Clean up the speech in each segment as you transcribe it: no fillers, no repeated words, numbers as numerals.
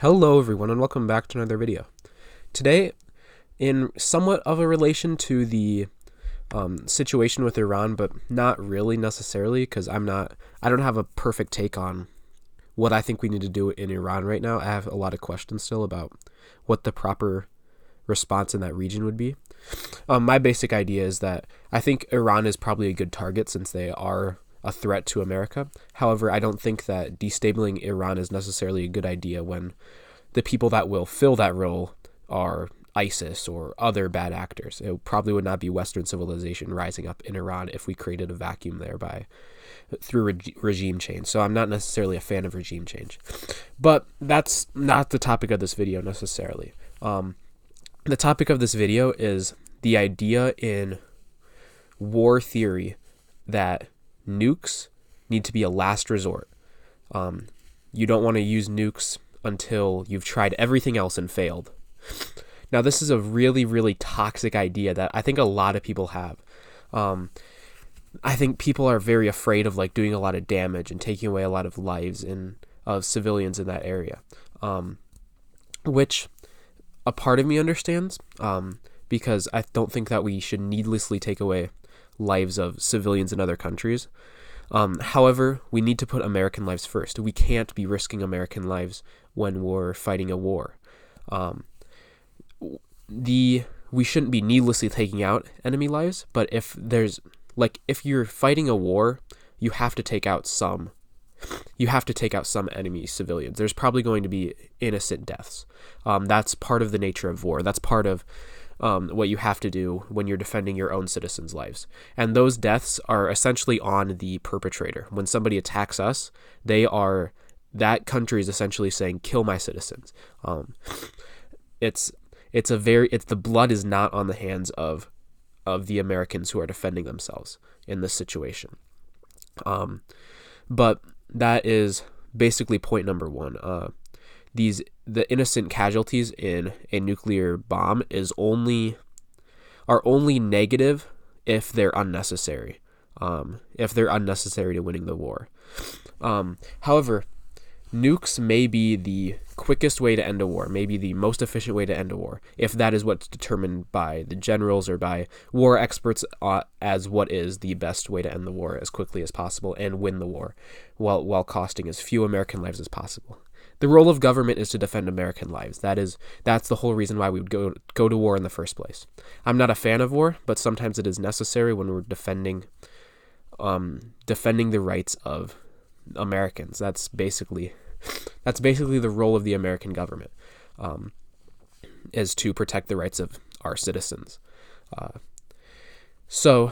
Hello everyone and welcome back to another video. Today, in somewhat of a relation to the situation with Iran, but not really necessarily, because I don't have a perfect take on what I think we need to do in Iran right now. I have a lot of questions still about what the proper response in that region would be. My basic idea is that I think Iran is probably a good target since they are a threat to America. However, I don't think that destabilizing Iran is necessarily a good idea when the people that will fill that role are ISIS or other bad actors. It probably would not be Western civilization rising up in Iran if we created a vacuum there through regime change. So I'm not necessarily a fan of regime change. But that's not the topic of this video necessarily. The topic of this video is the idea in war theory that nukes need to be a last resort. You don't want to use nukes until you've tried everything else and failed. Now, this is a really, really toxic idea that I think a lot of people have. I think people are very afraid of doing a lot of damage and taking away a lot of lives of civilians in that area, which a part of me understands, because I don't think that we should needlessly take away lives of civilians in other countries. However, we need to put American lives first. We can't be risking American lives when we're fighting a war. We shouldn't be needlessly taking out enemy lives, but if you're fighting a war, you have to take out some enemy civilians. There's probably going to be innocent deaths. That's part of the nature of war. That's part of what you have to do when you're defending your own citizens' lives. And those deaths are essentially on the perpetrator. When somebody attacks us, that country is essentially saying, kill my citizens. The blood is not on the hands of the Americans who are defending themselves in this situation. But that is basically point number one. The innocent casualties in a nuclear bomb are only negative if they're unnecessary. If they're unnecessary to winning the war. However, nukes may be the quickest way to end a war, maybe the most efficient way to end a war, if that is what's determined by the generals or by war experts as what is the best way to end the war as quickly as possible and win the war while costing as few American lives as possible. The role of government is to defend American lives. That's the whole reason why we would go to war in the first place. I'm not a fan of war, but sometimes it is necessary when we're defending the rights of Americans. That's basically the role of the American government, is to protect the rights of our citizens. So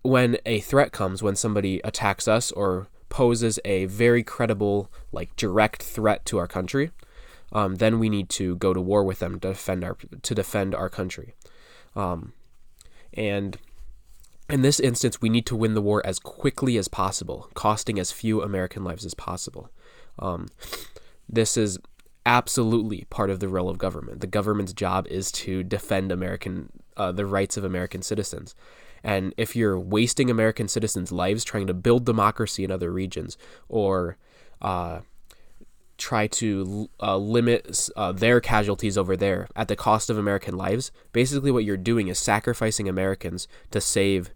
when a threat comes, when somebody attacks us or poses a very credible, direct threat to our country, then we need to go to war with them to defend our country. And in this instance, we need to win the war as quickly as possible, costing as few American lives as possible. This is absolutely part of the role of government. The government's job is to defend the rights of American citizens. And if you're wasting American citizens' lives trying to build democracy in other regions or try to limit their casualties over there at the cost of American lives, basically what you're doing is sacrificing Americans to save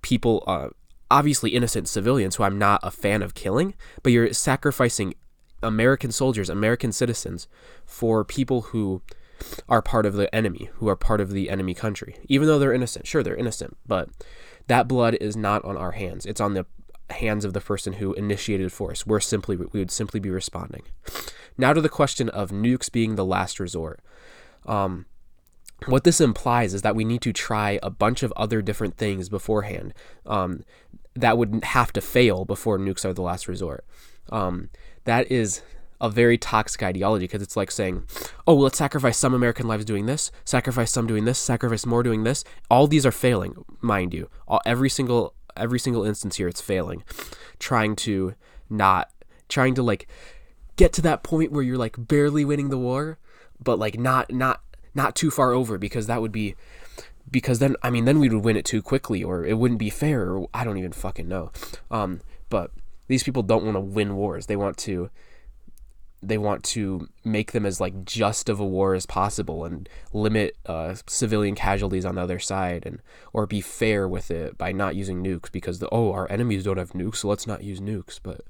people, obviously innocent civilians who I'm not a fan of killing, but you're sacrificing American soldiers, American citizens, for people who are part of the enemy, who are part of the enemy country. Even though they're innocent, sure, they're innocent, but that blood is not on our hands. It's on the hands of the person who initiated force. We would simply be responding. Now to the question of nukes being the last resort. What this implies is that we need to try a bunch of other different things beforehand that would have to fail before nukes are the last resort. That is a very toxic ideology because it's like saying, oh, let's sacrifice some American lives doing this, sacrifice some doing this, sacrifice more doing this. All these are failing, mind you. Every single instance here, it's failing. Trying to get to that point where you're barely winning the war, but not too far over, because then we would win it too quickly, or it wouldn't be fair, or I don't even fucking know. But these people don't want to win wars. They want to they want to make them as like just of a war as possible and limit civilian casualties on the other side, and or be fair with it by not using nukes because our enemies don't have nukes, so let's not use nukes. But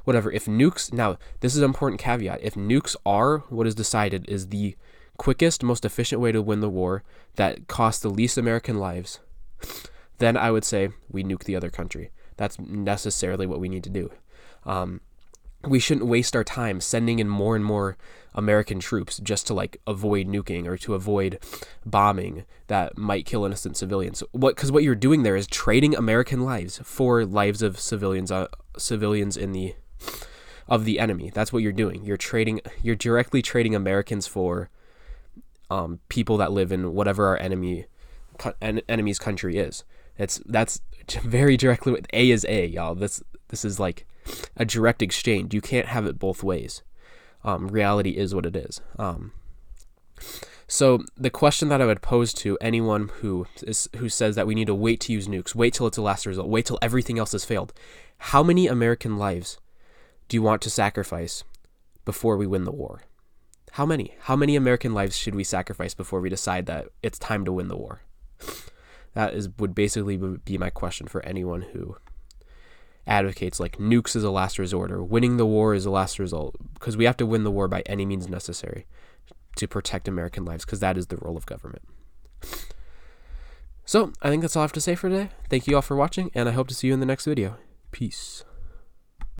whatever. If nukes, now this is an important caveat, if nukes are what is decided is the quickest, most efficient way to win the war that costs the least American lives, then I would say we nuke the other country. That's necessarily what we need to do. We shouldn't waste our time sending in more and more American troops just to like avoid nuking or to avoid bombing that might kill innocent civilians. Because what you're doing there is trading American lives for lives of civilians of the enemy. That's what you're doing. You're directly trading Americans for people that live in whatever our enemy's country is. That's very directly what A is A, y'all. This is like a direct exchange. You can't have it both ways. Reality is what it is. So the question that I would pose to anyone who says that we need to wait to use nukes, wait till it's a last resort, wait till everything else has failed, how many American lives do you want to sacrifice before we win the war? How many? How many American lives should we sacrifice before we decide that it's time to win the war? That would basically be my question for anyone who advocates like nukes is a last resort or winning the war is a last result, because we have to win the war by any means necessary to protect American lives, because that is the role of government. So I think that's all I have to say for today. Thank you all for watching, and I hope to see you in the next video. Peace.